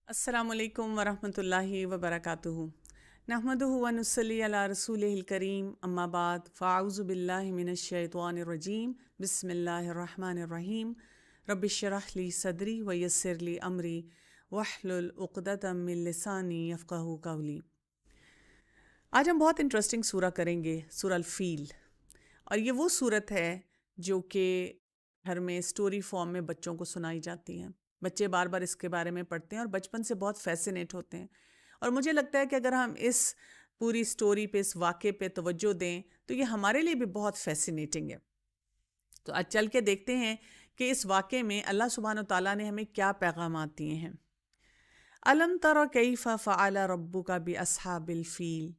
السلام علیکم ورحمۃ اللہ وبرکاتہ نحمدہ ونصلی علی رسولہ الکریم اما بعد فاعوذ باللہ من الشیطان الرجیم بسم اللہ الرحمن الرحیم رب اشرح لی صدری ویسر لی امری واحلل عقدۃ من لسانی یفقہوا قولی۔ آج ہم بہت انٹرسٹنگ سورہ کریں گے، سورہ الفیل، اور یہ وہ صورت ہے جو کہ گھر میں سٹوری فارم میں بچوں کو سنائی جاتی ہیں۔ بچے بار بار اس کے بارے میں پڑھتے ہیں اور بچپن سے بہت فیسینیٹ ہوتے ہیں، اور مجھے لگتا ہے کہ اگر ہم اس پوری سٹوری پہ، اس واقعے پہ توجہ دیں تو یہ ہمارے لیے بھی بہت فیسینیٹنگ ہے۔ تو آج چل کے دیکھتے ہیں کہ اس واقعے میں اللہ سبحانہ و تعالیٰ نے ہمیں کیا پیغامات دیے ہیں۔ الم تر کیف فعل ربک باصحاب الفیل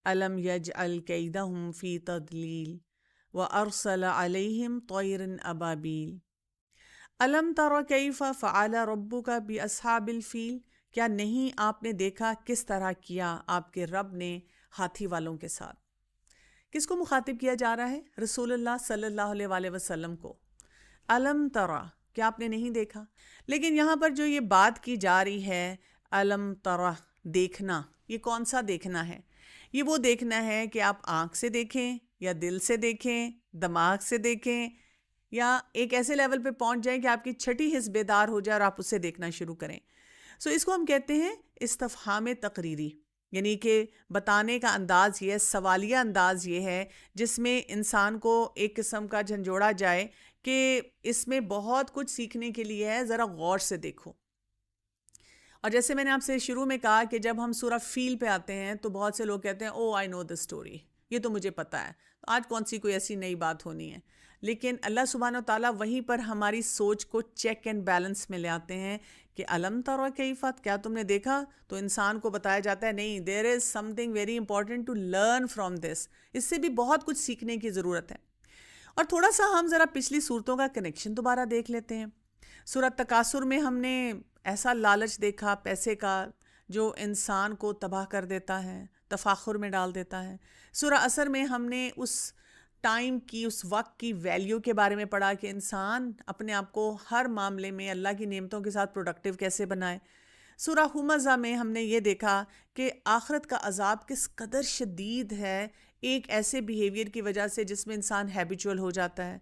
الم یجعل کیدہم فی تضلیل وارسل علیہم طیر ابابیل۔ الم تر کیف فعل ربک باصحاب الفیل، کیا نہیں آپ نے دیکھا کس طرح کیا آپ کے رب نے ہاتھی والوں کے ساتھ؟ کس کو مخاطب کیا جا رہا ہے؟ رسول اللہ صلی اللہ علیہ وآلہ وسلم کو۔ الم ترا، کیا آپ نے نہیں دیکھا؟ لیکن یہاں پر جو یہ بات کی جا رہی ہے، الم ترا، دیکھنا، یہ کون سا دیکھنا ہے؟ یہ وہ دیکھنا ہے کہ آپ آنکھ سے دیکھیں یا دل سے دیکھیں، دماغ سے دیکھیں، یا ایک ایسے لیول پہ پہنچ جائیں کہ آپ کی چھٹی حس بیدار ہو جائے اور آپ اسے دیکھنا شروع کریں۔ اس کو ہم کہتے ہیں استفہام تقریری، یعنی کہ بتانے کا انداز یہ، سوالیہ انداز یہ ہے جس میں انسان کو ایک قسم کا جھنجھوڑا جائے کہ اس میں بہت کچھ سیکھنے کے لیے ہے، ذرا غور سے دیکھو۔ اور جیسے میں نے آپ سے شروع میں کہا کہ جب ہم سورہ فیل پہ آتے ہیں تو بہت سے لوگ کہتے ہیں او آئی نو دا اسٹوری، یہ تو مجھے پتہ ہے، آج کون سی کوئی ایسی نئی بات ہونی ہے۔ لیکن اللہ سبحانہ و تعالیٰ وہیں پر ہماری سوچ کو چیک اینڈ بیلنس میں لے آتے ہیں کہ الم تر کیف، کیا تم نے دیکھا؟ تو انسان کو بتایا جاتا ہے نہیں، there is something very important to learn from this, اس سے بھی بہت کچھ سیکھنے کی ضرورت ہے۔ اور تھوڑا سا ہم ذرا پچھلی صورتوں کا کنیکشن دوبارہ دیکھ لیتے ہیں۔ سورہ تکاثر میں ہم نے ایسا لالچ دیکھا پیسے کا جو انسان کو تباہ کر دیتا ہے، تفاخر میں ڈال دیتا ہے۔ سورہ عصر میں ہم نے اس ٹائم کی، اس وقت کی ویلیو کے بارے میں پڑھا کہ انسان اپنے آپ کو ہر معاملے میں اللہ کی نعمتوں کے ساتھ پروڈکٹیو کیسے بنائے۔ سورہ ہمزہ میں ہم نے یہ دیکھا کہ آخرت کا عذاب کس قدر شدید ہے ایک ایسے بیہیویئر کی وجہ سے جس میں انسان ہیبیچول ہو جاتا ہے۔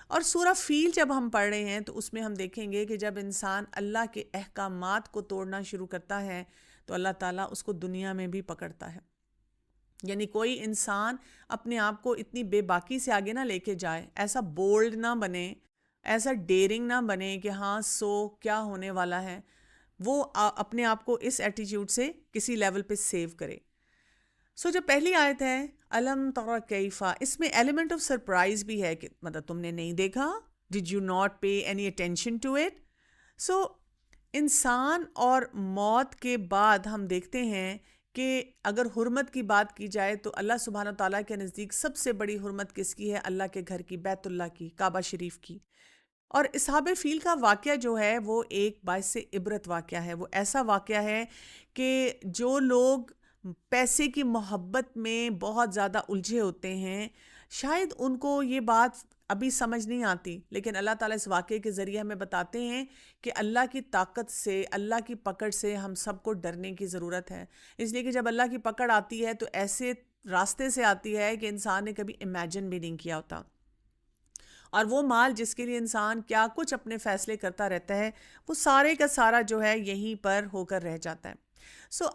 اور سورہ فیل جب ہم پڑھ رہے ہیں تو اس میں ہم دیکھیں گے کہ جب انسان اللہ کے احکامات کو توڑنا شروع کرتا ہے تو اللہ تعالیٰ اس کو دنیا میں بھی پکڑتا ہے۔ یعنی کوئی انسان اپنے آپ کو اتنی بے باکی سے آگے نہ لے کے جائے، ایسا بولڈ نہ بنے، ایسا ڈیرنگ نہ بنے کہ ہاں کیا ہونے والا ہے، وہ اپنے آپ کو اس ایٹیٹیوڈ سے کسی لیول پہ سیو کرے۔ جو پہلی آیت ہے الم تر کیفا، اس میں ایلیمنٹ آف سرپرائز بھی ہے کہ مطلب تم نے نہیں دیکھا، did you not pay any attention to it. انسان اور موت کے بعد ہم دیکھتے ہیں کہ اگر حرمت کی بات کی جائے تو اللہ سبحانہ تعالیٰ کے نزدیک سب سے بڑی حرمت کس کی ہے؟ اللہ کے گھر کی، بیت اللہ کی، کعبہ شریف کی۔ اور اصحاب فیل کا واقعہ جو ہے وہ ایک باعث عبرت واقعہ ہے، وہ ایسا واقعہ ہے کہ جو لوگ پیسے کی محبت میں بہت زیادہ الجھے ہوتے ہیں شاید ان کو یہ بات ابھی سمجھ نہیں آتی، لیکن اللہ تعالیٰ اس واقعے کے ذریعے ہمیں بتاتے ہیں کہ اللہ کی طاقت سے، اللہ کی پکڑ سے ہم سب کو ڈرنے کی ضرورت ہے۔ اس لیے کہ جب اللہ کی پکڑ آتی ہے تو ایسے راستے سے آتی ہے کہ انسان نے کبھی امیجن بھی نہیں کیا ہوتا، اور وہ مال جس کے لیے انسان کیا کچھ اپنے فیصلے کرتا رہتا ہے وہ سارے کا سارا جو ہے یہیں پر ہو کر رہ جاتا ہے۔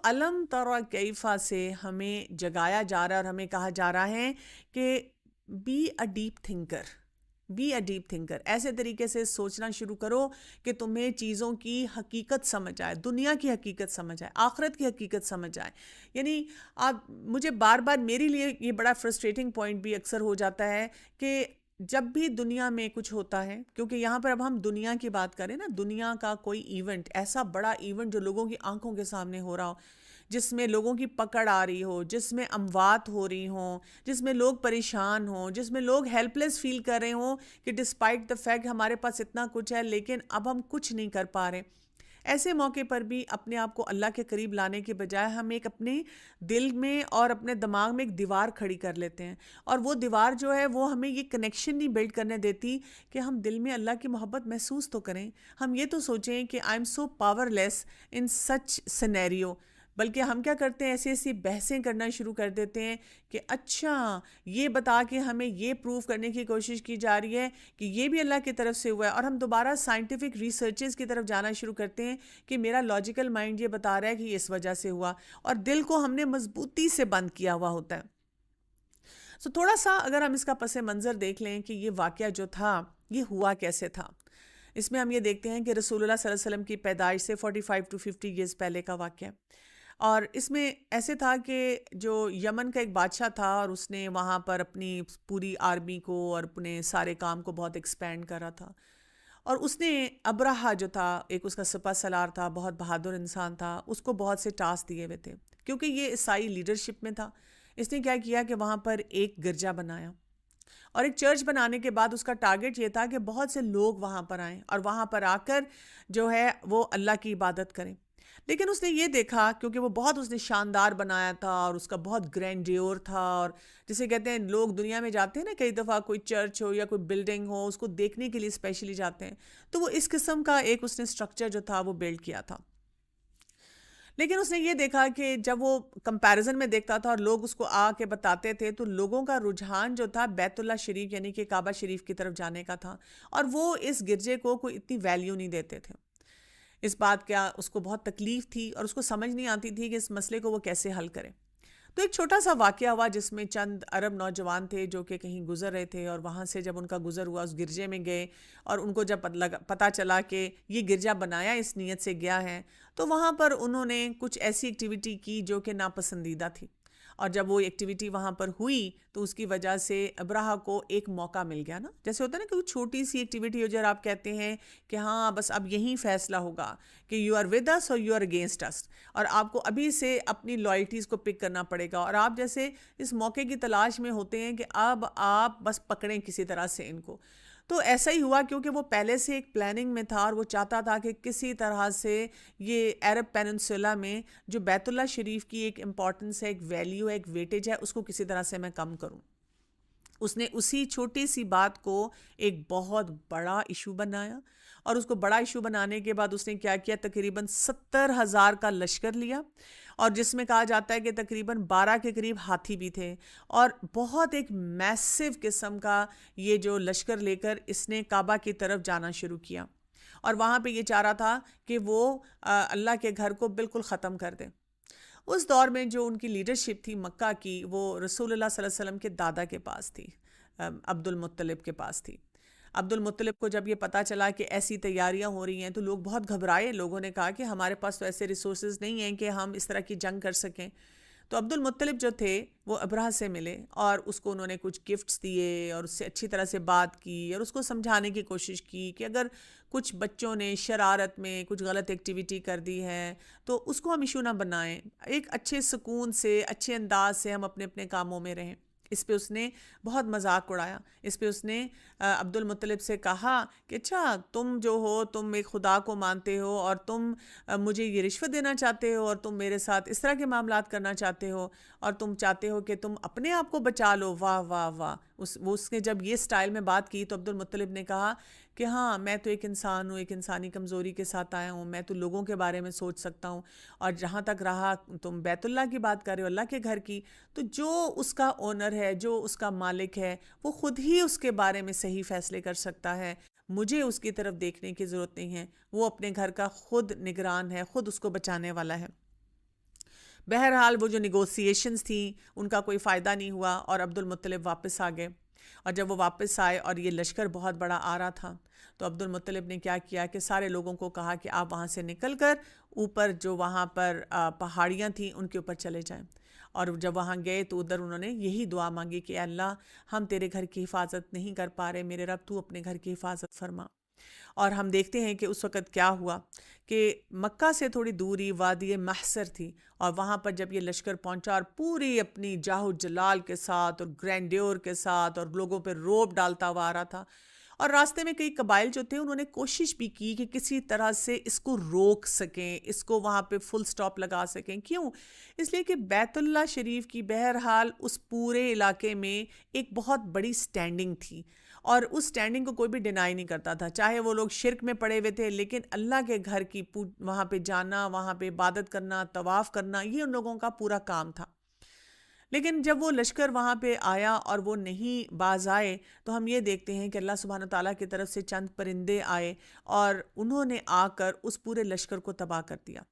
الم تر کیفا سے ہمیں جگایا جا رہا ہے اور ہمیں کہا جا رہا ہے کہ be a deep thinker, be a deep thinker, ایسے طریقے سے سوچنا شروع کرو کہ تمہیں چیزوں کی حقیقت سمجھ آئے، دنیا کی حقیقت سمجھ آئے، آخرت کی حقیقت سمجھ آئے۔ یعنی مجھے بار بار میرے لیے یہ بڑا فرسٹریٹنگ پوائنٹ بھی اکثر ہو جاتا ہے کہ جب بھی دنیا میں کچھ ہوتا ہے، کیونکہ یہاں پر اب ہم دنیا کی بات کریں نا، دنیا کا کوئی ایونٹ، ایسا بڑا ایونٹ جو لوگوں کی آنکھوں کے سامنے ہو رہا ہو، جس میں لوگوں کی پکڑ آ رہی ہو، جس میں اموات ہو رہی ہوں، جس میں لوگ پریشان ہوں، جس میں لوگ ہیلپ لیس فیل کر رہے ہوں کہ ڈسپائٹ دا فیکٹ ہمارے پاس اتنا کچھ ہے لیکن اب ہم کچھ نہیں کر پا رہے، ایسے موقع پر بھی اپنے آپ کو اللہ کے قریب لانے کے بجائے ہم ایک اپنے دل میں اور اپنے دماغ میں ایک دیوار کھڑی کر لیتے ہیں، اور وہ دیوار جو ہے وہ ہمیں یہ کنیکشن نہیں بلڈ کرنے دیتی کہ ہم دل میں اللہ کی محبت محسوس تو کریں. ہم یہ تو سوچیں کہ I am so power less in such scenario, بلکہ ہم کیا کرتے ہیں، ایسی ایسی بحثیں کرنا شروع کر دیتے ہیں کہ اچھا یہ بتا کے ہمیں یہ پروف کرنے کی کوشش کی جا رہی ہے کہ یہ بھی اللہ کی طرف سے ہوا ہے، اور ہم دوبارہ سائنٹیفک ریسرچز کی طرف جانا شروع کرتے ہیں کہ میرا لاجیکل مائنڈ یہ بتا رہا ہے کہ یہ اس وجہ سے ہوا، اور دل کو ہم نے مضبوطی سے بند کیا ہوا ہوتا ہے. تھوڑا سا اگر ہم اس کا پس منظر دیکھ لیں کہ یہ واقعہ جو تھا یہ ہوا کیسے تھا، اس میں ہم یہ دیکھتے ہیں کہ رسول اللہ صلی اللہ علیہ وسلم کی پیدائش سے 45 to 50 ایئرز پہلے کا واقعہ، اور اس میں ایسے تھا کہ جو یمن کا ایک بادشاہ تھا، اور اس نے وہاں پر اپنی پوری آرمی کو اور اپنے سارے کام کو بہت ایکسپینڈ کرا تھا، اور اس نے ابرہہ جو تھا، ایک اس کا سپہ سالار تھا، بہت بہادر انسان تھا، اس کو بہت سے ٹاسک دیے ہوئے تھے کیونکہ یہ عیسائی لیڈرشپ میں تھا. اس نے کیا کیا کہ وہاں پر ایک گرجا بنایا، اور ایک چرچ بنانے کے بعد اس کا ٹارگٹ یہ تھا کہ بہت سے لوگ وہاں پر آئیں اور وہاں پر آ کر جو ہے وہ اللہ کی عبادت کریں. لیکن اس نے یہ دیکھا، کیونکہ وہ بہت اس نے شاندار بنایا تھا اور اس کا بہت گرینڈیور تھا، اور جسے کہتے ہیں لوگ دنیا میں جاتے ہیں نا کئی دفعہ، کوئی چرچ ہو یا کوئی بلڈنگ ہو اس کو دیکھنے کے لیے اسپیشلی جاتے ہیں، تو وہ اس قسم کا ایک اس نے اسٹرکچر جو تھا وہ بلڈ کیا تھا. لیکن اس نے یہ دیکھا کہ جب وہ کمپیریزن میں دیکھتا تھا اور لوگ اس کو آ کے بتاتے تھے، تو لوگوں کا رجحان جو تھا بیت اللہ شریف یعنی کہ کعبہ شریف کی طرف جانے کا تھا، اور وہ اس گرجے کو کوئی اتنی ویلیو نہیں دیتے تھے. اس بات کا اس کو بہت تکلیف تھی اور اس کو سمجھ نہیں آتی تھی کہ اس مسئلے کو وہ کیسے حل کرے. تو ایک چھوٹا سا واقعہ ہوا جس میں چند عرب نوجوان تھے جو کہ کہیں گزر رہے تھے، اور وہاں سے جب ان کا گزر ہوا اس گرجے میں گئے، اور ان کو جب پتہ چلا کہ یہ گرجا بنایا اس نیت سے گیا ہے، تو وہاں پر انہوں نے کچھ ایسی ایکٹیویٹی کی جو کہ ناپسندیدہ تھی، اور جب وہ ایکٹیویٹی وہاں پر ہوئی تو اس کی وجہ سے ابرہہ کو ایک موقع مل گیا نا، جیسے ہوتا ہے نا کہ چھوٹی سی ایکٹیویٹی ہو جائے آپ کہتے ہیں کہ ہاں بس اب یہیں فیصلہ ہوگا کہ یو آر ود اس اور یو آر اگینسٹ اس، اور آپ کو ابھی سے اپنی لائلٹیز کو پک کرنا پڑے گا، اور آپ جیسے اس موقع کی تلاش میں ہوتے ہیں کہ اب آپ بس پکڑیں کسی طرح سے ان کو. تو ایسا ہی ہوا کیونکہ وہ پہلے سے ایک پلاننگ میں تھا، اور وہ چاہتا تھا کہ کسی طرح سے یہ عرب پیننسولا میں جو بیت اللہ شریف کی ایک امپورٹنس ہے، ایک ویلیو ہے، ایک ویٹیج ہے، اس کو کسی طرح سے میں کم کروں. اس نے اسی چھوٹی سی بات کو ایک بہت بڑا ایشو بنایا، اور اس کو بڑا ایشو بنانے کے بعد اس نے کیا کیا، تقریباً 70,000 کا لشکر لیا، اور جس میں کہا جاتا ہے کہ تقریباً 12 کے قریب ہاتھی بھی تھے، اور بہت ایک میسو قسم کا یہ جو لشکر لے کر اس نے کعبہ کی طرف جانا شروع کیا، اور وہاں پہ یہ چاہ رہا تھا کہ وہ اللہ کے گھر کو بالکل ختم کر دے. اس دور میں جو ان کی لیڈرشپ تھی مکہ کی، وہ رسول اللہ صلی اللہ علیہ وسلم کے دادا کے پاس تھی، عبد المطلب کے پاس تھی. عبد المطلب کو جب یہ پتا چلا کہ ایسی تیاریاں ہو رہی ہیں تو لوگ بہت گھبرائے. لوگوں نے کہا کہ ہمارے پاس تو ایسے ریسورسز نہیں ہیں کہ ہم اس طرح کی جنگ کر سکیں. تو عبد المطلب جو تھے وہ ابرہہ سے ملے، اور اس کو انہوں نے کچھ گفٹس دیے، اور اس سے اچھی طرح سے بات کی، اور اس کو سمجھانے کی کوشش کی کہ اگر کچھ بچوں نے شرارت میں کچھ غلط ایکٹیویٹی کر دی ہے تو اس کو ہم ایشو نہ بنائیں، ایک اچھے سکون سے اچھے انداز سے ہم اپنے اپنے کاموں میں رہیں. اس پہ اس نے بہت مذاق اڑایا. اس پہ اس نے عبد المطلب سے کہا کہ اچھا تم جو ہو، تم ایک خدا کو مانتے ہو، اور تم مجھے یہ رشوت دینا چاہتے ہو، اور تم میرے ساتھ اس طرح کے معاملات کرنا چاہتے ہو، اور تم چاہتے ہو کہ تم اپنے آپ کو بچا لو. واہ واہ واہ. اس نے جب یہ سٹائل میں بات کی تو عبد المطلب نے کہا کہ ہاں میں تو ایک انسان ہوں، ایک انسانی کمزوری کے ساتھ آیا ہوں، میں تو لوگوں کے بارے میں سوچ سکتا ہوں، اور جہاں تک رہا تم بیت اللہ کی بات کر رہے ہو، اللہ کے گھر کی، تو جو اس کا اونر ہے، جو اس کا مالک ہے، وہ خود ہی اس کے بارے میں صحیح فیصلے کر سکتا ہے. مجھے اس کی طرف دیکھنے کی ضرورت نہیں ہے، وہ اپنے گھر کا خود نگران ہے، خود اس کو بچانے والا ہے. بہرحال وہ جو نیگوسیشنز تھیں ان کا کوئی فائدہ نہیں ہوا، اور عبد المطلب واپس آ گئے. اور جب وہ واپس آئے اور یہ لشکر بہت بڑا آ رہا تھا، تو عبد المطلب نے کیا کیا کہ سارے لوگوں کو کہا کہ آپ وہاں سے نکل کر اوپر جو وہاں پر پہاڑیاں تھیں ان کے اوپر چلے جائیں. اور جب وہاں گئے تو ادھر انہوں نے یہی دعا مانگی کہ اے اللہ ہم تیرے گھر کی حفاظت نہیں کر پا رہے، میرے رب تو اپنے گھر کی حفاظت فرما. اور ہم دیکھتے ہیں کہ اس وقت کیا ہوا کہ مکہ سے تھوڑی دوری وادی محصر تھی، اور وہاں پر جب یہ لشکر پہنچا اور پوری اپنی جاہ و جلال کے ساتھ اور گرینڈیور کے ساتھ اور لوگوں پہ روب ڈالتا ہوا آ رہا تھا، اور راستے میں کئی قبائل جو تھے انہوں نے کوشش بھی کی کہ کسی طرح سے اس کو روک سکیں، اس کو وہاں پہ فل سٹاپ لگا سکیں. کیوں؟ اس لیے کہ بیت اللہ شریف کی بہرحال اس پورے علاقے میں ایک بہت بڑی سٹینڈنگ تھی، اور اس سٹینڈنگ کو کوئی بھی ڈینائی نہیں کرتا تھا، چاہے وہ لوگ شرک میں پڑے ہوئے تھے، لیکن اللہ کے گھر کی وہاں پہ جانا، وہاں پہ عبادت کرنا، طواف کرنا، یہ ان لوگوں کا پورا کام تھا. لیکن جب وہ لشکر وہاں پہ آیا اور وہ نہیں باز آئے، تو ہم یہ دیکھتے ہیں کہ اللہ سبحانہ تعالیٰ کی طرف سے چند پرندے آئے اور انہوں نے آ کر اس پورے لشکر کو تباہ کر دیا.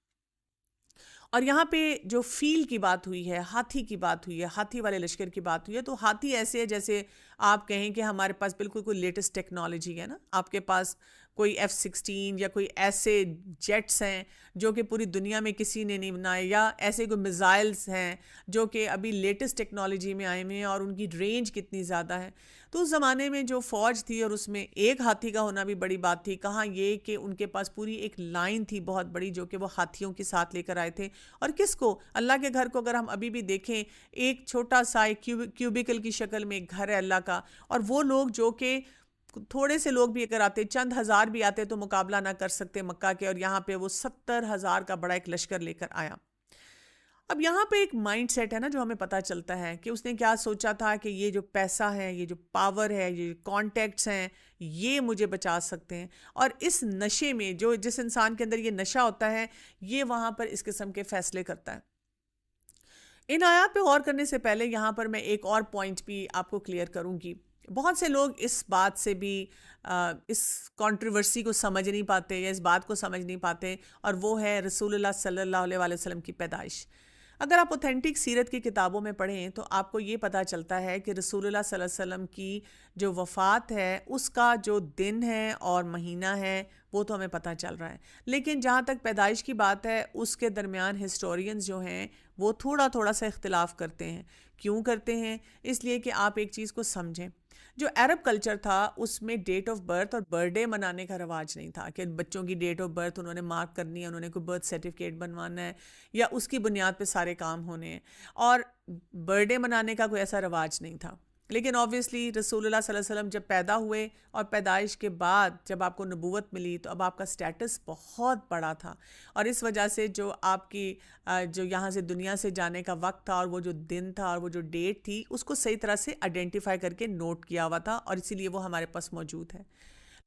اور یہاں پہ جو فیل کی بات ہوئی ہے، ہاتھی کی بات ہوئی ہے، ہاتھی والے لشکر کی بات ہوئی ہے، تو ہاتھی ایسے ہے جیسے آپ کہیں کہ ہمارے پاس بالکل کوئی لیٹسٹ ٹیکنالوجی ہے نا، آپ کے پاس کوئی F-16 یا کوئی ایسے جیٹس ہیں جو کہ پوری دنیا میں کسی نے نہیں بنائے، یا ایسے کوئی میزائلز ہیں جو کہ ابھی لیٹسٹ ٹیکنالوجی میں آئے ہوئے ہیں اور ان کی رینج کتنی زیادہ ہے. تو اس زمانے میں جو فوج تھی اور اس میں ایک ہاتھی کا ہونا بھی بڑی بات تھی. کہاں یہ کہ ان کے پاس پوری ایک لائن تھی بہت بڑی جو کہ وہ ہاتھیوں کے ساتھ لے کر آئے تھے. اور کس کو؟ اللہ کے گھر کو اگر ہم ابھی بھی دیکھیں، ایک چھوٹا سا کیوبیکل کی شکل میں ایک گھر ہے اللہ کا، اور وہ لوگ جو کہ تھوڑے سے لوگ بھی اگر آتے، چند ہزار بھی آتے تو مقابلہ نہ کر سکتے مکہ کے، اور یہاں پہ وہ 70,000 کا بڑا ایک لشکر لے کر آیا. اب یہاں پہ ایک مائنڈ سیٹ ہے نا جو ہمیں پتہ چلتا ہے کہ اس نے کیا سوچا تھا کہ یہ جو پیسہ ہے، یہ جو پاور ہے، یہ کانٹیکٹس ہیں، یہ مجھے بچا سکتے ہیں. اور اس نشے میں جس انسان کے اندر یہ نشہ ہوتا ہے، یہ وہاں پر اس قسم کے فیصلے کرتا ہے. ان آیات پہ غور کرنے سے پہلے یہاں پر میں ایک اور پوائنٹ بھی آپ کو کلیئر کروں گی. بہت سے لوگ اس بات سے بھی اس کنٹروورسی کو سمجھ نہیں پاتے یا اس بات کو سمجھ نہیں پاتے، اور وہ ہے رسول اللہ صلی اللہ علیہ وسلم کی پیدائش. اگر آپ اوتھینٹک سیرت کی کتابوں میں پڑھیں تو آپ کو یہ پتہ چلتا ہے کہ رسول اللہ صلی اللہ علیہ وسلم کی جو وفات ہے اس کا جو دن ہے اور مہینہ ہے وہ تو ہمیں پتہ چل رہا ہے. لیکن جہاں تک پیدائش کی بات ہے، اس کے درمیان ہسٹورینز جو ہیں وہ تھوڑا سا اختلاف کرتے ہیں. کیوں کرتے ہیں؟ اس لیے کہ آپ ایک چیز کو سمجھیں. جو عرب کلچر تھا اس میں ڈیٹ آف برتھ اور برتھ ڈے منانے کا رواج نہیں تھا کہ بچوں کی ڈیٹ آف برتھ انہوں نے مارک کرنی ہے، انہوں نے کوئی برتھ سرٹیفکیٹ بنوانا ہے یا اس کی بنیاد پہ سارے کام ہونے ہیں، اور برتھ ڈے منانے کا کوئی ایسا رواج نہیں تھا. لیکن آبویسلی رسول اللہ صلی اللہ علیہ وسلم جب پیدا ہوئے اور پیدائش کے بعد جب آپ کو نبوت ملی تو اب آپ کا سٹیٹس بہت بڑا تھا، اور اس وجہ سے جو آپ کی جو یہاں سے دنیا سے جانے کا وقت تھا اور وہ جو دن تھا اور وہ جو ڈیٹ تھی اس کو صحیح طرح سے آئیڈینٹیفائی کر کے نوٹ کیا ہوا تھا، اور اسی لیے وہ ہمارے پاس موجود ہے.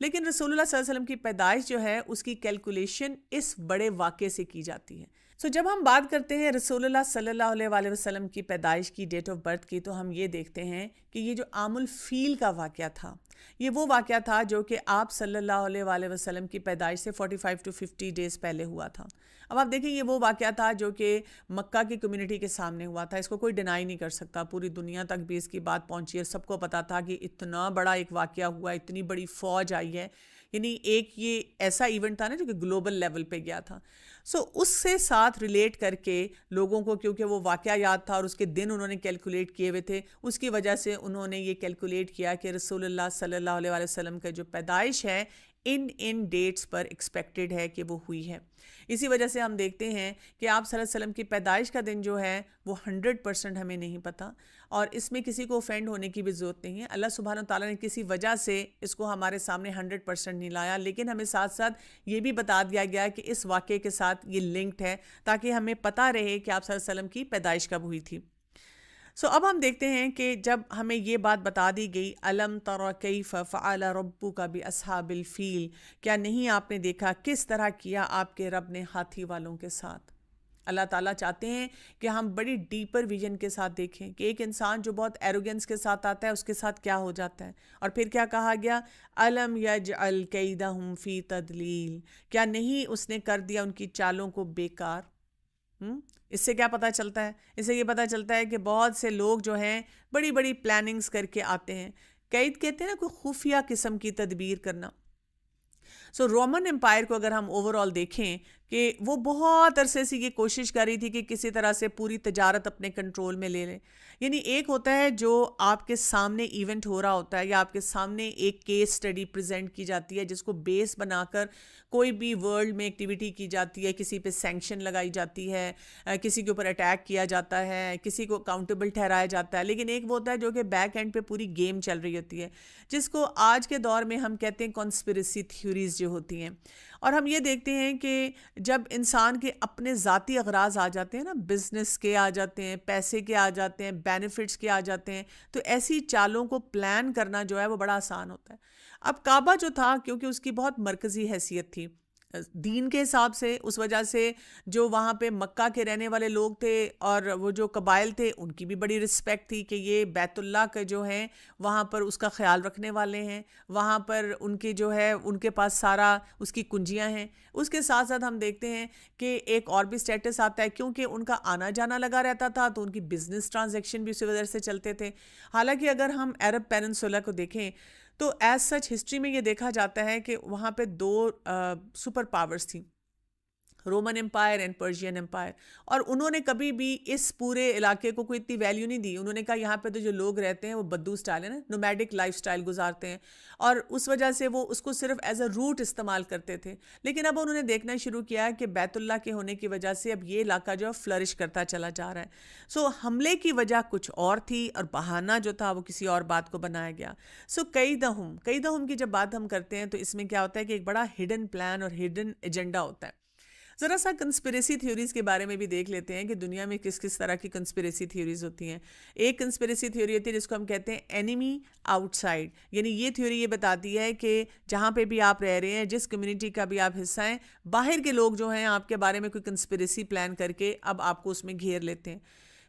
لیکن رسول اللہ صلی اللہ علیہ وسلم کی پیدائش جو ہے اس کی کیلکولیشن اس بڑے واقعے سے کی جاتی ہے. جب ہم بات کرتے ہیں رسول اللہ صلی اللہ علیہ وسلم کی پیدائش کی ڈیٹ آف برتھ کی، تو ہم یہ دیکھتے ہیں کہ یہ جو عام الفیل کا واقعہ تھا، یہ وہ واقعہ تھا جو کہ آپ صلی اللہ علیہ وسلم کی پیدائش سے 45 to 50 ڈیز پہلے ہوا تھا. اب آپ دیکھیں یہ وہ واقعہ تھا جو کہ مکہ کی کمیونٹی کے سامنے ہوا تھا. اس کو کوئی ڈینائی نہیں کر سکتا، پوری دنیا تک بھی اس کی بات پہنچی ہے، سب کو پتا تھا کہ اتنا بڑا ایک واقعہ ہوا، اتنی بڑی فوج آئی ہے. یعنی ایک یہ ایسا ایونٹ تھا نا جو کہ گلوبل لیول پہ گیا تھا. اس سے ساتھ ریلیٹ کر کے لوگوں کو، کیونکہ وہ واقعہ یاد تھا اور اس کے دن انہوں نے کیلکولیٹ کیے ہوئے تھے، اس کی وجہ سے انہوں نے یہ کیلکولیٹ کیا کہ رسول اللہ صلی اللہ علیہ وسلم کا جو پیدائش ہے ان ڈیٹس پر ایکسپیکٹڈ ہے کہ وہ ہوئی ہے. اسی وجہ سے ہم دیکھتے ہیں کہ آپ صلی اللہ علیہ وسلم کی پیدائش کا دن جو ہے وہ 100% ہمیں نہیں پتہ، اور اس میں کسی کو اوفینڈ ہونے کی بھی ضرورت نہیں ہے. اللہ سبحانہ تعالیٰ نے کسی وجہ سے اس کو ہمارے سامنے 100% نہیں لایا، لیکن ہمیں ساتھ ساتھ یہ بھی بتا دیا گیا کہ اس واقعے کے ساتھ یہ لنکڈ ہے تاکہ ہمیں پتہ رہے کہ آپ صلی اللہ علیہ وسلم کی پیدائش کب ہوئی تھی. اب ہم دیکھتے ہیں کہ جب ہمیں یہ بات بتا دی گئی الم تر کیف فعل ربک باصحاب الفیل، کیا نہیں آپ نے دیکھا کس طرح کیا آپ کے رب نے ہاتھی والوں کے ساتھ. اللہ تعالیٰ چاہتے ہیں کہ ہم بڑی ڈیپر ویژن کے ساتھ دیکھیں کہ ایک انسان جو بہت ایروگنس کے ساتھ آتا ہے اس کے ساتھ کیا ہو جاتا ہے. اور پھر کیا کہا گیا، الم یجعل کیدہم فی تدلیل، کیا نہیں اس نے کر دیا ان کی چالوں کو بیکار. اس سے کیا پتہ چلتا ہے؟ اس سے یہ پتہ چلتا ہے کہ بہت سے لوگ جو ہیں بڑی بڑی پلاننگز کر کے آتے ہیں. قید کہتے ہیں نا کوئی خفیہ قسم کی تدبیر کرنا. رومن امپائر کو اگر ہم اوور آل دیکھیں کہ وہ بہت عرصے سے یہ کوشش کر رہی تھی کہ کسی طرح سے پوری تجارت اپنے کنٹرول میں لے لیں. یعنی ایک ہوتا ہے جو آپ کے سامنے ایونٹ ہو رہا ہوتا ہے یا آپ کے سامنے ایک کیس اسٹڈی پریزنٹ کی جاتی ہے جس کو بیس بنا کر کوئی بھی ورلڈ میں ایکٹیویٹی کی جاتی ہے, کسی پہ سینکشن لگائی جاتی ہے, کسی کے اوپر اٹیک کیا جاتا ہے, کسی کو اکاؤنٹیبل ٹھہرایا جاتا ہے. لیکن ایک وہ ہوتا ہے جو کہ بیک اینڈ پہ پوری گیم چل رہی ہوتی ہے, جس کو آج کے دور میں ہم کہتے ہیں کانسپریسی تھیوریز جو ہوتی ہیں. اور ہم یہ دیکھتے ہیں کہ جب انسان کے اپنے ذاتی اغراض آ جاتے ہیں نا, بزنس کے آ جاتے ہیں, پیسے کے آ جاتے ہیں, بینیفٹس کے آ جاتے ہیں, تو ایسی چالوں کو پلان کرنا جو ہے وہ بڑا آسان ہوتا ہے. اب کعبہ جو تھا, کیونکہ اس کی بہت مرکزی حیثیت تھی دین کے حساب سے, اس وجہ سے جو وہاں پہ مکہ کے رہنے والے لوگ تھے اور وہ جو قبائل تھے ان کی بھی بڑی رسپیکٹ تھی کہ یہ بیت اللہ کے جو ہیں وہاں پر اس کا خیال رکھنے والے ہیں, وہاں پر ان کے جو ہے ان کے پاس سارا اس کی کنجیاں ہیں. اس کے ساتھ ساتھ ہم دیکھتے ہیں کہ ایک اور بھی سٹیٹس آتا ہے, کیونکہ ان کا آنا جانا لگا رہتا تھا تو ان کی بزنس ٹرانزیکشن بھی اسی وجہ سے چلتے تھے. حالانکہ اگر ہم عرب پیننسولا کو دیکھیں تو ایز سچ ہسٹری میں یہ دیکھا جاتا ہے کہ وہاں پہ دو سپر پاورز تھیں, Roman empire and Persian empire, اور انہوں نے کبھی بھی اس پورے علاقے کو کوئی اتنی ویلیو نہیں دی. انہوں نے کہا یہاں پہ تو جو لوگ رہتے ہیں وہ بدو سٹائل ہے نا, نومیڈک لائف سٹائل گزارتے ہیں, اور اس وجہ سے وہ اس کو صرف ایز اے روٹ استعمال کرتے تھے. لیکن اب انہوں نے دیکھنا شروع کیا کہ بیت اللہ کے ہونے کی وجہ سے اب یہ علاقہ جو ہے فلرش کرتا چلا جا رہا ہے. سو حملے کی وجہ کچھ اور تھی اور بہانہ جو تھا وہ کسی اور بات کو بنایا گیا. سو کیدہم کی جب بات ہم کرتے ہیں تو اس میں کیا ہوتا ہے کہ ایک بڑا ہڈن پلان اور ہڈن ایجنڈا ہوتا ہے. ذرا سا کنسپریسی تھیوریز کے بارے میں بھی دیکھ لیتے ہیں کہ دنیا میں کس کس طرح کی کنسپریسی تھیوریز ہوتی ہیں. ایک کنسپریسی تھیوری ہوتی ہے جس کو ہم کہتے ہیں اینیمی آؤٹ سائڈ. یعنی یہ تھیوری یہ بتاتی ہے کہ جہاں پہ بھی آپ رہ رہے ہیں, جس کمیونٹی کا بھی آپ حصہ ہیں, باہر کے لوگ جو ہیں آپ کے بارے میں کوئی کنسپریسی پلان کر کے اب آپ کو اس میں گھیر لیتے ہیں.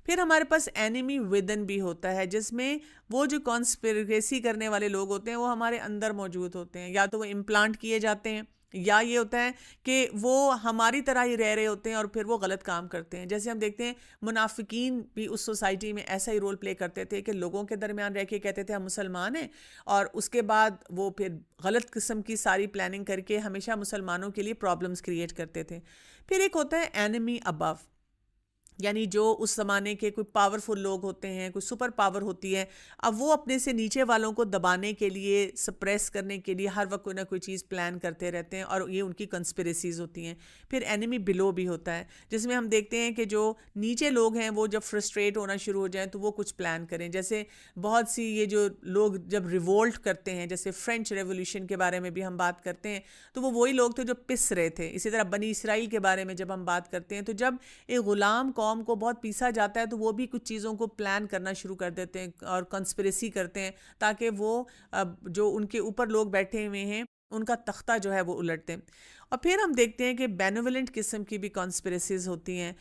پھر ہمارے پاس اینیمی ودن بھی ہوتا ہے, جس میں وہ جو کانسپریسی کرنے والے لوگ ہوتے ہیں وہ ہمارے اندر موجود ہوتے ہیں, یا تو وہ امپلانٹ کیے جاتے ہیں یا یہ ہوتا ہے کہ وہ ہماری طرح ہی رہ رہے ہوتے ہیں اور پھر وہ غلط کام کرتے ہیں. جیسے ہم دیکھتے ہیں منافقین بھی اس سوسائٹی میں ایسا ہی رول پلے کرتے تھے کہ لوگوں کے درمیان رہ کے کہتے تھے ہم مسلمان ہیں, اور اس کے بعد وہ پھر غلط قسم کی ساری پلاننگ کر کے ہمیشہ مسلمانوں کے لیے پرابلمز کریٹ کرتے تھے. پھر ایک ہوتا ہے اینیمی ابو, یعنی جو اس زمانے کے کوئی پاورفل لوگ ہوتے ہیں, کوئی سپر پاور ہوتی ہے, اب وہ اپنے سے نیچے والوں کو دبانے کے لیے, سپریس کرنے کے لیے ہر وقت کوئی نہ کوئی چیز پلان کرتے رہتے ہیں, اور یہ ان کی کنسپریسیز ہوتی ہیں. پھر اینیمی بلو بھی ہوتا ہے, جس میں ہم دیکھتے ہیں کہ جو نیچے لوگ ہیں وہ جب فرسٹریٹ ہونا شروع ہو جائیں تو وہ کچھ پلان کریں. جیسے بہت سی یہ جو لوگ جب ریوولٹ کرتے ہیں, جیسے فرینچ ریولیوشن کے بارے میں بھی ہم بات کرتے ہیں, تو وہ وہی لوگ تھے جو پس رہے تھے. اسی طرح بنی اسرائیل کے بارے میں جب ہم بات کرتے ہیں تو جب ایک غلام قوم کو بہت پیسا جاتا ہے تو وہ بھی کچھ چیزوں کو پلان کرنا شروع کر دیتے ہیں اور کنسپریسی کرتے ہیں تاکہ وہ جو ان کے اوپر لوگ بیٹھے ہوئے ہیں ان کا تختہ جو ہے وہ الٹ دیں. اور پھر ہم دیکھتے ہیں کہ بینوولنٹ قسم کی بھی کنسپریسیز ہوتی ہیں,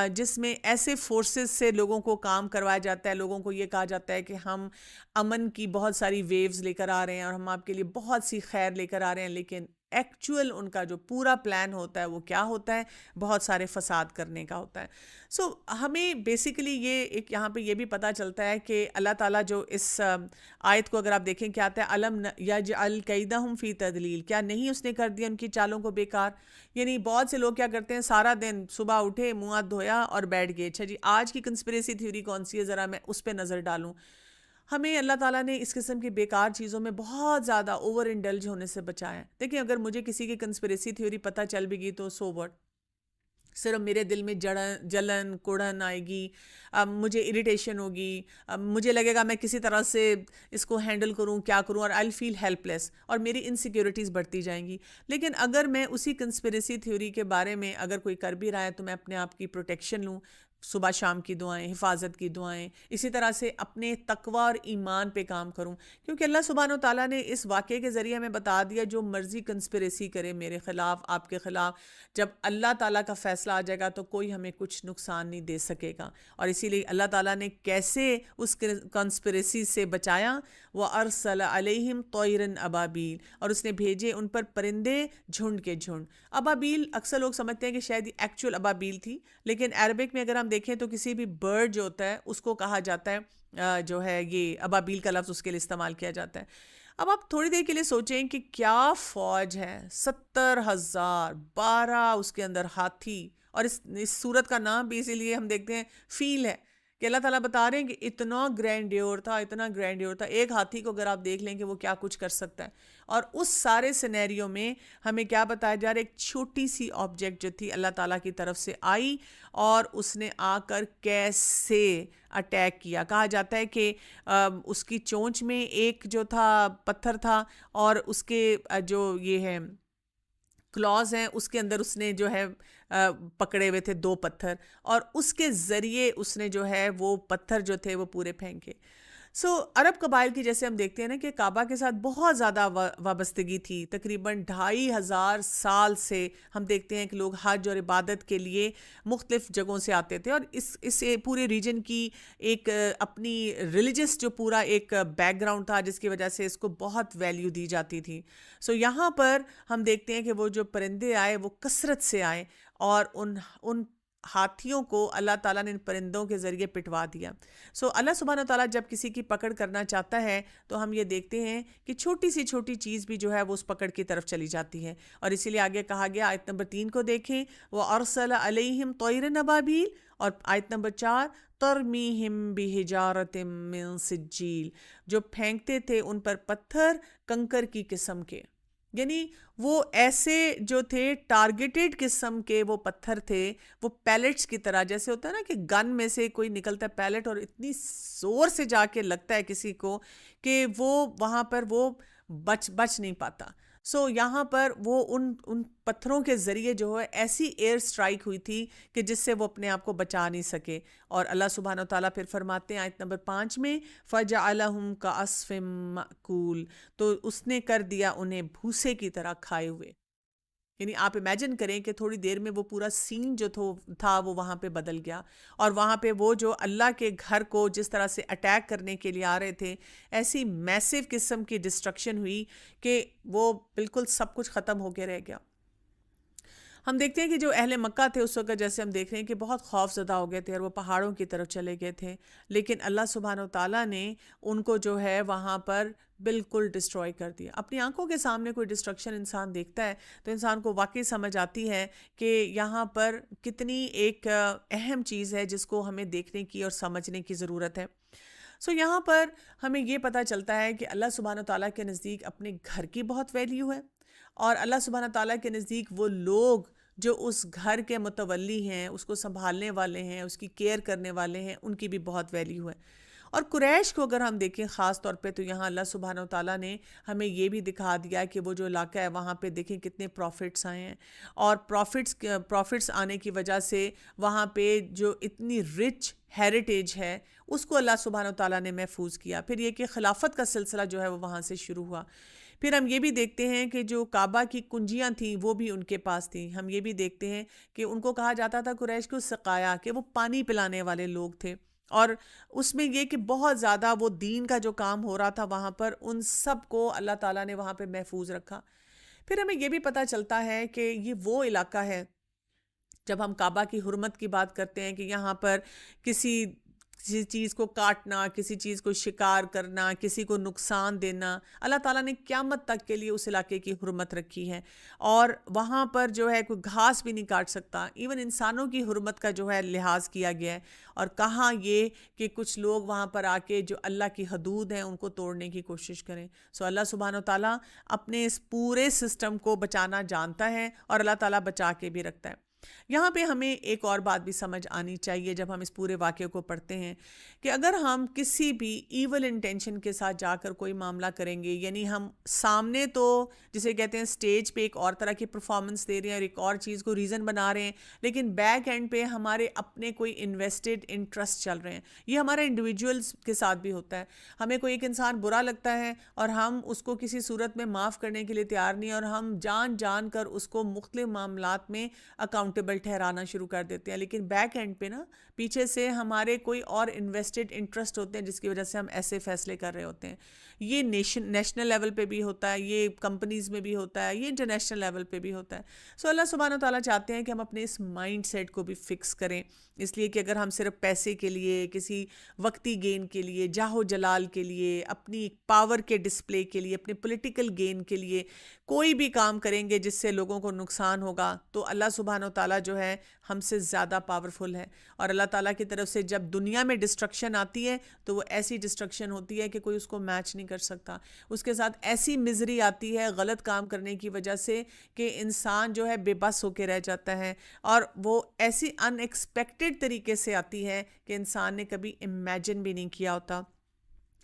جس میں ایسے فورسز سے لوگوں کو کام کروایا جاتا ہے, لوگوں کو یہ کہا جاتا ہے کہ ہم امن کی بہت ساری ویوز لے کر آ رہے ہیں اور ہم آپ کے لیے بہت سی خیر لے کر آ رہے ہیں, لیکن ایکچوئل ان کا جو پورا پلان ہوتا ہے وہ کیا ہوتا ہے, بہت سارے فساد کرنے کا ہوتا ہے. سو ہمیں بیسیکلی یہ ایک یہاں پہ یہ بھی پتہ چلتا ہے کہ اللہ تعالیٰ جو اس آیت کو اگر آپ دیکھیں کیا آتا ہے, علم یجعل کیدہم فی تدلیل, کیا نہیں اس نے کر دیا ان کی چالوں کو بیکار. یعنی بہت سے لوگ کیا کرتے ہیں, سارا دن صبح اٹھے, منہ ہاتھ دھویا اور بیٹھ گئے, اچھا جی آج کی کنسپریسی تھیوری کون سی ہے, ذرا میں اس پہ نظر ڈالوں. ہمیں اللہ تعالیٰ نے اس قسم کی بیکار چیزوں میں بہت زیادہ اوور انڈلج ہونے سے بچایا ہے. دیکھیں اگر مجھے کسی کی کنسپریسی تھیوری پتہ چل بھی گئی تو سو واٹ, صرف میرے دل میں جلن کوڑن آئے گی, مجھے اریٹیشن ہوگی, مجھے لگے گا میں کسی طرح سے اس کو ہینڈل کروں, کیا کروں, اور آئی فیل ہیلپ لیس, اور میری انسیکیورٹیز بڑھتی جائیں گی. لیکن اگر میں اسی کنسپریسی تھیوری کے بارے میں اگر کوئی کر بھی رہا ہے تو میں اپنے آپ کی پروٹیکشن لوں, صبح شام کی دعائیں, حفاظت کی دعائیں, اسی طرح سے اپنے تقوی اور ایمان پہ کام کروں, کیونکہ اللہ سبحانہ و تعالیٰ نے اس واقعے کے ذریعے ہمیں بتا دیا جو مرضی کنسپریسی کرے میرے خلاف, آپ کے خلاف, جب اللہ تعالیٰ کا فیصلہ آ جائے گا تو کوئی ہمیں کچھ نقصان نہیں دے سکے گا. اور اسی لیے اللہ تعالیٰ نے کیسے اس کنسپریسی سے بچایا, وَأَرْسَلَ عَلَيْهِمْ طَيْرًا أَبَابِيلَ, اور اس نے بھیجے ان پر پرندے جھنڈ کے جھنڈ. ابابیل اکثر لوگ سمجھتے ہیں کہ شاید ایکچوئل ابابیل تھی, لیکن عربک میں اگر ہم دیکھیں تو کسی بھی برڈ جو ہوتا ہے اس کو کہا جاتا ہے, جو ہے یہ ابابیل کا لفظ اس کے لیے استعمال کیا جاتا ہے. اب آپ تھوڑی دیر کے لیے سوچیں کہ کیا فوج ہے، 70,000، 12 اس کے اندر ہاتھی، اور اس صورت کا نام بھی اسی لیے ہم دیکھتے ہیں فیل ہے کہ اللہ تعالیٰ بتا رہے ہیں کہ اتنا گرینڈیور تھا، اتنا گرینڈیور تھا، ایک ہاتھی کو اگر آپ دیکھ لیں کہ وہ کیا کچھ کر سکتا ہے. اور اس سارے سینیریو میں ہمیں کیا بتایا جا رہا ہے، ایک چھوٹی سی آبجیکٹ جو تھی اللہ تعالیٰ کی طرف سے آئی اور اس نے آ کر کیسے اٹیک کیا. کہا جاتا ہے کہ اس کی چونچ میں ایک جو تھا پتھر تھا، اور اس کے جو یہ ہے کلاز ہیں اس کے اندر اس نے جو ہے پکڑے ہوئے تھے 2 پتھر، اور اس کے ذریعے اس نے جو ہے وہ پتھر جو تھے وہ پورے پھینکے. عرب قبائل کی جیسے ہم دیکھتے ہیں نا کہ کعبہ کے ساتھ بہت زیادہ وابستگی تھی. تقریباً 2,500 سال سے ہم دیکھتے ہیں کہ لوگ حج اور عبادت کے لیے مختلف جگہوں سے آتے تھے، اور اس پورے ریجن کی ایک اپنی ریلیجس جو پورا ایک بیک گراؤنڈ تھا جس کی وجہ سے اس کو بہت ویلیو دی جاتی تھی. یہاں پر ہم دیکھتے ہیں کہ وہ جو پرندے آئے وہ کثرت سے آئے، اور ان ہاتھیوں کو اللہ تعالیٰ نے ان پرندوں کے ذریعے پٹوا دیا. اللہ سبحانہ وتعالیٰ جب کسی کی پکڑ کرنا چاہتا ہے تو ہم یہ دیکھتے ہیں کہ چھوٹی سی چھوٹی چیز بھی جو ہے وہ اس پکڑ کی طرف چلی جاتی ہے. اور اسی لیے آگے کہا گیا، آیت نمبر 3 کو دیکھیں، وَأَرْسَلَ عَلَيْهِمْ طَيْرًا أَبَابِيلَ، اور آیت نمبر 4 تَرْمِيهِمْ بِحِجَارَةٍ مِّن سِجِّيلٍ، جو پھینکتے تھے ان پر پتھر کنکر کی قسم کے. یعنی وہ ایسے جو تھے ٹارگیٹڈ قسم کے وہ پتھر تھے، وہ پیلٹس کی طرح، جیسے ہوتا ہے نا کہ گن میں سے کوئی نکلتا ہے پیلٹ اور اتنی زور سے جا کے لگتا ہے کسی کو کہ وہ وہاں پر وہ بچ نہیں پاتا. یہاں پر وہ ان پتھروں کے ذریعے جو ہے ایسی ایئر سٹرائک ہوئی تھی کہ جس سے وہ اپنے آپ کو بچا نہیں سکے. اور اللہ سبحانہ وتعالیٰ پھر فرماتے ہیں آیت نمبر 5 میں، فَجَعَلَهُمْ كَعَصْفٍ مَأْكُولٍ، تو اس نے کر دیا انہیں بھوسے کی طرح کھائے ہوئے. یعنی آپ امیجن کریں کہ تھوڑی دیر میں وہ پورا سین جو تھا وہ وہاں پہ بدل گیا، اور وہاں پہ وہ جو اللہ کے گھر کو جس طرح سے اٹیک کرنے کے لیے آ رہے تھے، ایسی میسیو قسم کی ڈسٹرکشن ہوئی کہ وہ بالکل سب کچھ ختم ہو کے رہ گیا. ہم دیکھتے ہیں کہ جو اہل مکہ تھے اس وقت، جیسے ہم دیکھ رہے ہیں کہ بہت خوف زدہ ہو گئے تھے اور وہ پہاڑوں کی طرف چلے گئے تھے، لیکن اللہ سبحانہ وتعالیٰ نے ان کو جو ہے وہاں پر بالکل ڈسٹروائے کر دیا. اپنی آنکھوں کے سامنے کوئی ڈسٹرکشن انسان دیکھتا ہے تو انسان کو واقعی سمجھ آتی ہے کہ یہاں پر کتنی ایک اہم چیز ہے جس کو ہمیں دیکھنے کی اور سمجھنے کی ضرورت ہے. یہاں پر ہمیں یہ پتہ چلتا ہے کہ اللہ سبحانہ وتعالیٰ کے نزدیک اپنے گھر کی بہت ویلیو ہے، اور اللہ سبحانہ تعالیٰ کے نزدیک وہ لوگ جو اس گھر کے متولی ہیں، اس کو سنبھالنے والے ہیں، اس کی کیئر کرنے والے ہیں، ان کی بھی بہت ویلیو ہے. اور قریش کو اگر ہم دیکھیں خاص طور پہ، تو یہاں اللہ سبحانہ تعالیٰ نے ہمیں یہ بھی دکھا دیا کہ وہ جو علاقہ ہے وہاں پہ دیکھیں کتنے پروفٹس آئے ہیں، اور پروفٹس آنے کی وجہ سے وہاں پہ جو اتنی رچ ہیریٹیج ہے اس کو اللہ سبحانہ تعالیٰ نے محفوظ کیا. پھر یہ کہ خلافت کا سلسلہ جو ہے وہ وہاں سے شروع ہوا. پھر ہم یہ بھی دیکھتے ہیں کہ جو کعبہ کی کنجیاں تھیں وہ بھی ان کے پاس تھیں. ہم یہ بھی دیکھتے ہیں کہ ان کو کہا جاتا تھا قریش کو سقایا، کہ وہ پانی پلانے والے لوگ تھے. اور اس میں یہ کہ بہت زیادہ وہ دین کا جو کام ہو رہا تھا وہاں پر، ان سب کو اللہ تعالیٰ نے وہاں پہ محفوظ رکھا. پھر ہمیں یہ بھی پتہ چلتا ہے کہ یہ وہ علاقہ ہے، جب ہم کعبہ کی حرمت کی بات کرتے ہیں کہ یہاں پر کسی چیز کو کاٹنا، کسی چیز کو شکار کرنا، کسی کو نقصان دینا، اللہ تعالیٰ نے قیامت تک کے لیے اس علاقے کی حرمت رکھی ہے. اور وہاں پر جو ہے کوئی گھاس بھی نہیں کاٹ سکتا. ایون انسانوں کی حرمت کا جو ہے لحاظ کیا گیا ہے، اور کہاں یہ کہ کچھ لوگ وہاں پر آ کے جو اللہ کی حدود ہیں ان کو توڑنے کی کوشش کریں. اللہ سبحانہ تعالیٰ اپنے اس پورے سسٹم کو بچانا جانتا ہے، اور اللہ تعالیٰ بچا کے بھی رکھتا ہے. یہاں پہ ہمیں ایک اور بات بھی سمجھ آنی چاہیے جب ہم اس پورے واقعے کو پڑھتے ہیں، کہ اگر ہم کسی بھی ایول انٹینشن کے ساتھ جا کر کوئی معاملہ کریں گے، یعنی ہم سامنے تو جسے کہتے ہیں سٹیج پہ ایک اور طرح کی پرفارمنس دے رہے ہیں اور ایک اور چیز کو ریزن بنا رہے ہیں، لیکن بیک اینڈ پہ ہمارے اپنے کوئی انویسٹڈ انٹرسٹ چل رہے ہیں. یہ ہمارا انڈیویجولز کے ساتھ بھی ہوتا ہے. ہمیں کوئی ایک انسان برا لگتا ہے اور ہم اس کو کسی صورت میں معاف کرنے کے لیے تیار نہیں، اور ہم جان کر اس کو مختلف معاملات میں اکاؤنٹ اکاؤنٹیبل ٹھہرانا شروع کر دیتے ہیں، لیکن بیک اینڈ پہ نا پیچھے سے ہمارے کوئی اور انویسٹڈ انٹرسٹ ہوتے ہیں جس کی وجہ سے ہم ایسے فیصلے کر رہے ہوتے ہیں. یہ نیشنل لیول پہ بھی ہوتا ہے، یہ کمپنیز میں بھی ہوتا ہے، یہ انٹرنیشنل لیول پہ بھی ہوتا ہے. سو اللہ سبحانہ و تعالیٰ چاہتے ہیں کہ ہم اپنے اس مائنڈ سیٹ کو بھی فکس کریں، اس لیے کہ اگر ہم صرف پیسے کے لیے، کسی وقتی گین کے لیے، جاہ و جلال کے لیے، اپنی پاور کے ڈسپلے کے لیے، اپنے پولیٹیکل گین کے لیے کوئی بھی کام کریں گے جس سے لوگوں کو نقصان ہوگا، تو اللہ سبحانہ و تعالیٰ جو ہے ہم سے زیادہ پاورفل ہے. اور اللہ تعالیٰ کی طرف سے جب دنیا میں ڈسٹرکشن آتی ہے تو وہ ایسی ڈسٹرکشن ہوتی ہے کہ کوئی اس کو میچ نہیں کر سکتا. اس کے ساتھ ایسی مزری آتی ہے غلط کام کرنے کی وجہ سے کہ انسان جو ہے بے بس ہو کے رہ جاتا ہے، اور وہ ایسی ان ایکسپیکٹڈ طریقے سے آتی ہے کہ انسان نے کبھی امیجن بھی نہیں کیا ہوتا،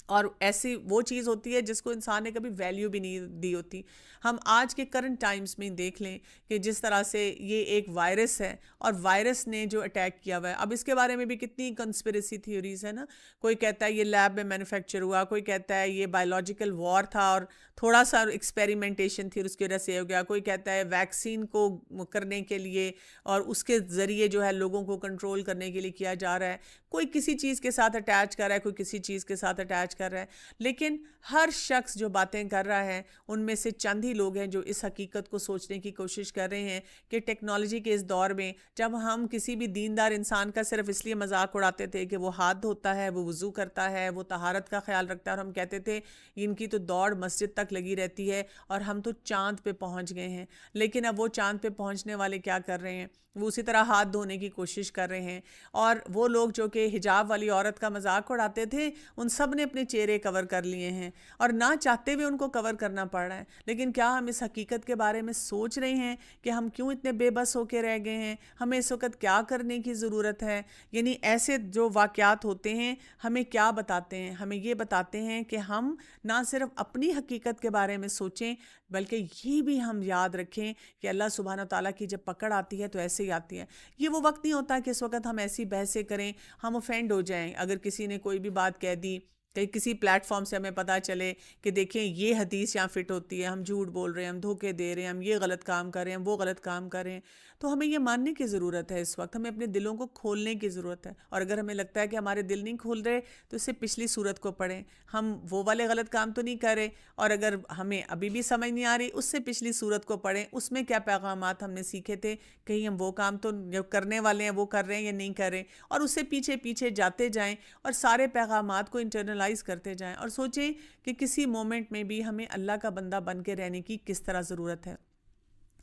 اور ایسی وہ چیز ہوتی ہے جس کو انسان نے کبھی ویلیو بھی نہیں دی ہوتی. ہم آج کے کرنٹ ٹائمز میں دیکھ لیں کہ جس طرح سے یہ ایک وائرس ہے، اور وائرس نے جو اٹیک کیا ہوا ہے، اب اس کے بارے میں بھی کتنی کنسپریسی تھیوریز ہے نا. کوئی کہتا ہے یہ لیب میں مینوفیکچر ہوا، کوئی کہتا ہے یہ بایولوجیکل وار تھا اور تھوڑا سا ایکسپیریمنٹیشن تھی اور اس کی وجہ سے ہو گیا، کوئی کہتا ہے ویکسین کو کرنے کے لیے اور اس کے ذریعے جو ہے لوگوں کو کنٹرول کرنے کے لیے کیا جا رہا ہے، کوئی کسی چیز کے ساتھ اٹیچ کر رہا ہے، کوئی کسی چیز کے ساتھ اٹیچ کر رہا ہے. لیکن ہر شخص جو باتیں کر رہا ہے ان میں سے چند ہی لوگ ہیں جو اس حقیقت کو سوچنے کی کوشش کر رہے ہیں کہ ٹیکنالوجی کے اس دور میں جب ہم کسی بھی دیندار انسان کا صرف اس لیے مذاق اڑاتے تھے کہ وہ ہاتھ دھوتا ہے، وہ وضو کرتا ہے، وہ طہارت کا خیال رکھتا ہے، اور ہم کہتے تھے ان کی تو دوڑ مسجد تک لگی رہتی ہے اور ہم تو چاند پہ پہنچ گئے ہیں. لیکن اب وہ چاند پہ پہنچنے والے کیا کر رہے ہیں؟ وہ اسی طرح ہاتھ دھونے کی کوشش کر رہے ہیں. اور وہ لوگ جو کہ حجاب والی عورت کا مذاق اڑاتے تھے ان سب نے اپنے چہرے کور کر لیے ہیں، اور نہ چاہتے ہوئے ان کو کور کرنا پڑ رہا ہے. لیکن کیا ہم اس حقیقت کے بارے میں سوچ رہے ہیں کہ ہم کیوں اتنے بے بس ہو کے رہ گئے ہیں؟ ہمیں اس وقت کیا کرنے کی ضرورت ہے؟ یعنی ایسے جو واقعات ہوتے ہیں ہمیں کیا بتاتے ہیں؟ ہمیں یہ بتاتے ہیں کہ ہم نہ صرف اپنی حقیقت کے بارے میں سوچیں بلکہ یہ بھی ہم یاد رکھیں کہ اللہ سبحانہ تعالیٰ کی جب پکڑ آتی ہے تو ایسے ہی آتی ہے. یہ وہ وقت نہیں ہوتا کہ اس وقت ہم ایسی بحثیں کریں، ہم اوفینڈ ہو جائیں. اگر کسی نے کوئی بھی بات کہہ دی کہ کسی پلیٹ فارم سے ہمیں پتہ چلے کہ دیکھیں یہ حدیث یہاں فٹ ہوتی ہے، ہم جھوٹ بول رہے ہیں، ہم دھوکے دے رہے ہیں، ہم یہ غلط کام کر رہے ہیں، وہ غلط کام کر رہے ہیں، تو ہمیں یہ ماننے کی ضرورت ہے. اس وقت ہمیں اپنے دلوں کو کھولنے کی ضرورت ہے. اور اگر ہمیں لگتا ہے کہ ہمارے دل نہیں کھول رہے تو اس سے پچھلی صورت کو پڑھیں، ہم وہ والے غلط کام تو نہیں کر رہے. اور اگر ہمیں ابھی بھی سمجھ نہیں آ رہی اس سے پچھلی صورت کو پڑھیں، اس میں کیا پیغامات ہم نے سیکھے تھے، کہیں ہم وہ کام تو جو کرنے والے ہیں وہ کر رہے ہیں یا نہیں کر رہے. اور اس سے پیچھے پیچھے جاتے جائیں اور سارے پیغامات کو انٹرنلائز کرتے جائیں، اور سوچیں کہ کسی مومنٹ میں بھی ہمیں اللہ کا بندہ بن کے رہنے کی کس طرح ضرورت ہے.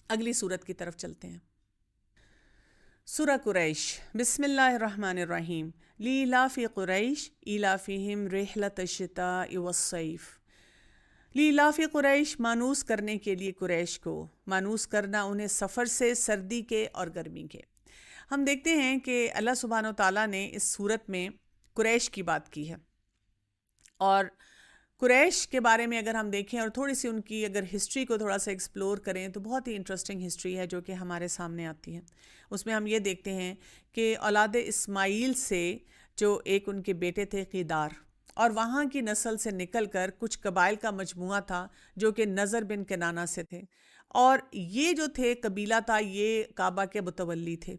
اگلی صورت کی طرف چلتے ہیں. سورہ قریش. بسم اللہ الرحمن الرحیم. لإلاف قریش إلافهم رحلة الشتاء والصيف. لإلاف قریش مانوس کرنے کے لیے قریش کو، مانوس کرنا انہیں سفر سے، سردی کے اور گرمی کے. ہم دیکھتے ہیں کہ اللہ سبحانہ و تعالیٰ نے اس صورت میں قریش کی بات کی ہے. اور قریش کے بارے میں اگر ہم دیکھیں اور تھوڑی سی ان کی اگر ہسٹری کو تھوڑا سا ایکسپلور کریں تو بہت ہی انٹرسٹنگ ہسٹری ہے جو کہ ہمارے سامنے آتی ہے. اس میں ہم یہ دیکھتے ہیں کہ اولاد اسماعیل سے جو ایک ان کے بیٹے تھے قیدار، اور وہاں کی نسل سے نکل کر کچھ قبائل کا مجموعہ تھا جو کہ نضر بن کنانہ سے تھے، اور یہ جو تھے قبیلہ تھا یہ کعبہ کے متولی تھے.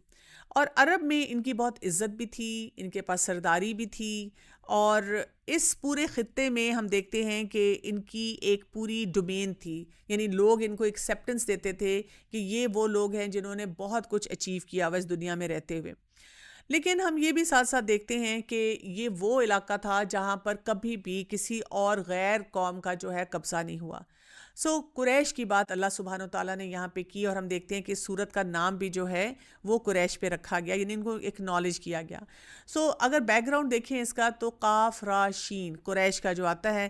اور عرب میں ان کی بہت عزت بھی تھی، ان کے پاس سرداری بھی تھی، اور اس پورے خطے میں ہم دیکھتے ہیں کہ ان کی ایک پوری ڈومین تھی. یعنی لوگ ان کو ایکسیپٹنس دیتے تھے کہ یہ وہ لوگ ہیں جنہوں نے بہت کچھ اچیو کیا ہوا اس دنیا میں رہتے ہوئے. لیکن ہم یہ بھی ساتھ ساتھ دیکھتے ہیں کہ یہ وہ علاقہ تھا جہاں پر کبھی بھی کسی اور غیر قوم کا جو ہے قبضہ نہیں ہوا. قریش کی بات اللہ سبحانہ و تعالیٰ نے یہاں پہ کی، اور ہم دیکھتے ہیں کہ اس سورت کا نام بھی جو ہے وہ قریش پہ رکھا گیا، یعنی ان کو ایکنالج کیا گیا. اگر بیک گراؤنڈ دیکھیں اس کا تو قاف را شین قریش کا جو آتا ہے،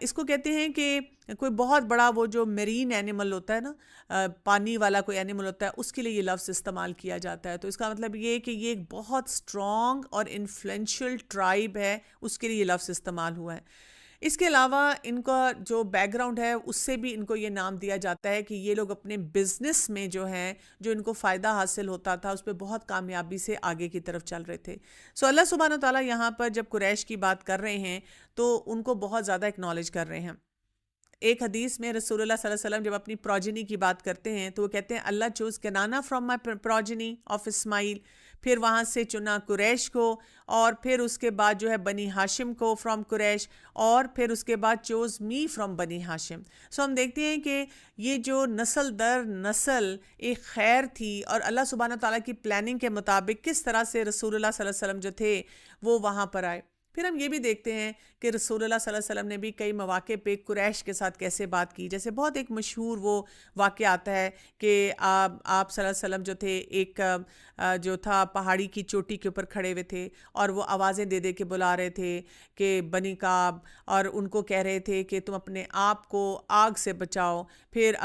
اس کو کہتے ہیں کہ کوئی بہت بڑا وہ جو میرین اینیمل ہوتا ہے نا، پانی والا کوئی اینیمل ہوتا ہے، اس کے لیے یہ لفظ استعمال کیا جاتا ہے. تو اس کا مطلب یہ ہے کہ یہ ایک بہت اسٹرانگ اور انفلوئنشل ٹرائب ہے، اس کے لیے یہ لفظ استعمال ہوا ہے. اس کے علاوہ ان کا جو بیک گراؤنڈ ہے اس سے بھی ان کو یہ نام دیا جاتا ہے کہ یہ لوگ اپنے بزنس میں جو ہیں جو ان کو فائدہ حاصل ہوتا تھا اس پہ بہت کامیابی سے آگے کی طرف چل رہے تھے. اللہ سبحانہ و تعالیٰ یہاں پر جب قریش کی بات کر رہے ہیں تو ان کو بہت زیادہ اکنالج کر رہے ہیں. ایک حدیث میں رسول اللہ صلی اللہ علیہ وسلم جب اپنی پروجنی کی بات کرتے ہیں تو وہ کہتے ہیں اللہ chose Kinana from my progeny of Ismail, پھر وہاں سے چنا قریش کو، اور پھر اس کے بعد جو ہے بنی ہاشم کو فرام قریش، اور پھر اس کے بعد چوز می فرام بنی ہاشم۔ سو ہم دیکھتے ہیں کہ یہ جو نسل در نسل ایک خیر تھی، اور اللہ سبحانہ تعالیٰ کی پلاننگ کے مطابق کس طرح سے رسول اللہ صلی اللہ علیہ وسلم جو تھے وہ وہاں پر آئے۔ پھر ہم یہ بھی دیکھتے ہیں کہ رسول اللہ صلی اللہ علیہ وسلم نے بھی کئی مواقع پہ قریش کے ساتھ کیسے بات کی، جیسے بہت ایک مشہور وہ واقعہ آتا ہے کہ آپ صلی اللہ علیہ وسلم جو تھے ایک جو تھا پہاڑی کی چوٹی کے اوپر کھڑے ہوئے تھے، اور وہ آوازیں دے دے کے بلا رہے تھے کہ بنی کعب، اور ان کو کہہ رہے تھے کہ تم اپنے آپ کو آگ سے بچاؤ۔ پھر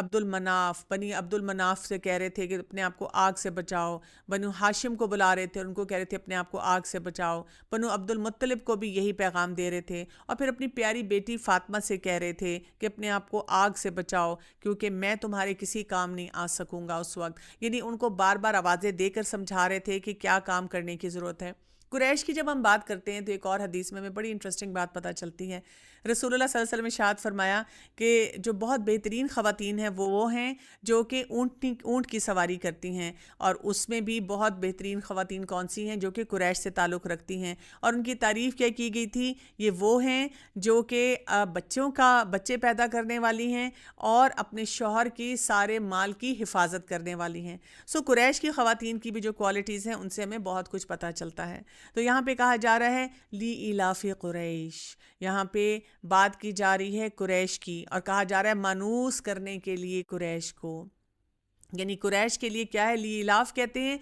بنی عبد المناف سے کہہ رہے تھے کہ اپنے آپ کو آگ سے بچاؤ۔ بنو ہاشم کو بلا رہے تھے، ان کو کہہ رہے تھے اپنے آپ کو آگ سے بچاؤ۔ بنو عبد المطلب کو بھی یہی پیغام دے رہے تھے، اور پھر اپنی پیاری بیٹی فاطمہ سے کہہ رہے تھے کہ اپنے آپ کو آگ سے بچاؤ، کیونکہ میں تمہارے کسی کام نہیں آ سکوں گا اس وقت۔ یعنی ان کو بار بار آوازیں دے کر سمجھا رہے تھے کہ کیا کام کرنے کی ضرورت ہے۔ قریش کی جب ہم بات کرتے ہیں تو ایک اور حدیث میں ہمیں بڑی انٹرسٹنگ بات پتہ چلتی ہے۔ رسول اللہ صلی اللہ علیہ وسلم نے ارشاد فرمایا کہ جو بہت بہترین خواتین ہیں وہ ہیں جو کہ اونٹ کی سواری کرتی ہیں، اور اس میں بھی بہت بہترین خواتین کون سی ہیں جو کہ قریش سے تعلق رکھتی ہیں، اور ان کی تعریف کیا کی گئی تھی؟ یہ وہ ہیں جو کہ بچے پیدا کرنے والی ہیں اور اپنے شوہر کی سارے مال کی حفاظت کرنے والی ہیں۔ سو قریش کی خواتین کی بھی جو کوالٹیز ہیں ان سے ہمیں بہت کچھ پتہ چلتا ہے۔ تو یہاں پہ کہا جا رہا ہے لی ایلاف قریش، یہاں پہ بات کی جا رہی ہے قریش کی، اور کہا جا رہا ہے مانوس کرنے کے لیے قریش کو، یعنی قریش کے لیے کیا ہے؟ لی ایلاف کہتے ہیں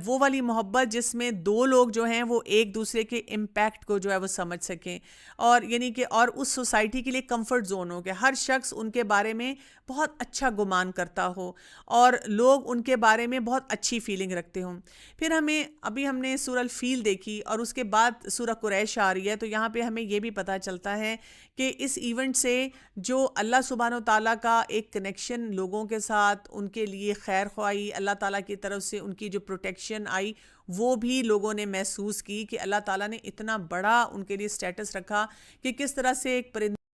وہ والی محبت جس میں دو لوگ جو ہیں وہ ایک دوسرے کے امپیکٹ کو جو ہے وہ سمجھ سکیں، اور یعنی کہ اور اس سوسائٹی کے لیے کمفرٹ زون ہو کہ ہر شخص ان کے بارے میں بہت اچھا گمان کرتا ہو، اور لوگ ان کے بارے میں بہت اچھی فیلنگ رکھتے ہوں۔ پھر ابھی ہم نے سورہ الفیل دیکھی، اور اس کے بعد سورہ قریش آ رہی ہے، تو یہاں پہ ہمیں یہ بھی پتہ چلتا ہے کہ اس ایونٹ سے جو اللہ سبحانہ و تعالیٰ کا ایک کنیکشن لوگوں کے ساتھ، ان کے لیے خیر خواہی اللہ تعالیٰ کی طرف سے ان کی جو پروٹیکشن آئی، وہ بھی لوگوں نے محسوس کی کہ اللہ تعالیٰ نے اتنا بڑا ان کے لیے سٹیٹس رکھا کہ کس طرح سے ایک پرندہ